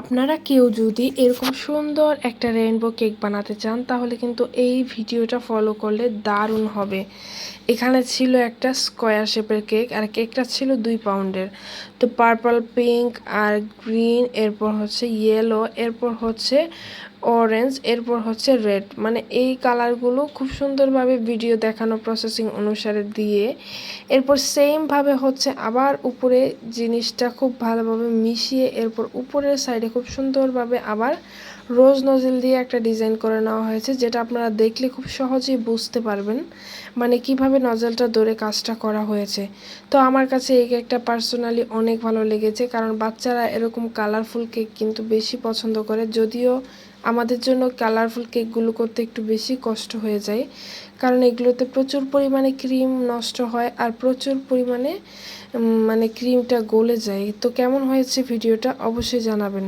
আপনারা কেউ যদি এরকম সুন্দর একটা রেইনবো কেক বানাতে চান তাহলে কিন্তু এই ভিডিওটা ফলো করলে দারুণ হবে। এখানে ছিল একটা স্কোয়ার শেপের কেক আর কেকটা ছিল 2 পাউন্ডের। তো পার্পল, পিঙ্ক আর গ্রিন, এরপর হচ্ছে ইয়েলো, এরপর হচ্ছে অরেঞ্জ, এরপর হচ্ছে রেড, মানে এই কালারগুলো খুব সুন্দরভাবে ভিডিও দেখানো প্রসেসিং অনুসারে দিয়ে এরপর সেমভাবে হচ্ছে আবার উপরে জিনিসটা খুব ভালোভাবে মিশিয়ে এরপর উপরের সাইডে খুব সুন্দরভাবে আবার রোজ নজেল দিয়ে একটা ডিজাইন করে নেওয়া হয়েছে, যেটা আপনারা দেখলে খুব সহজেই বুঝতে পারবেন মানে কিভাবে নজেলটা ধরে কাজটা করা হয়েছে। তো আমার কাছে এই কেকটা পার্সোনালি অনেক ভালো লেগেছে, কারণ বাচ্চারা এরকম কালারফুল কেক কিন্তু বেশি পছন্দ করে, যদিও আমাদের জন্য কালারফুল কেকগুলো করতে একটু বেশি কষ্ট হয়ে যায়, কারণ এগুলোতে প্রচুর পরিমাণে ক্রিম নষ্ট হয় আর প্রচুর পরিমাণে মানে ক্রিমটা গলে যায়। তো কেমন হয়েছে ভিডিওটা অবশ্যই জানাবেন।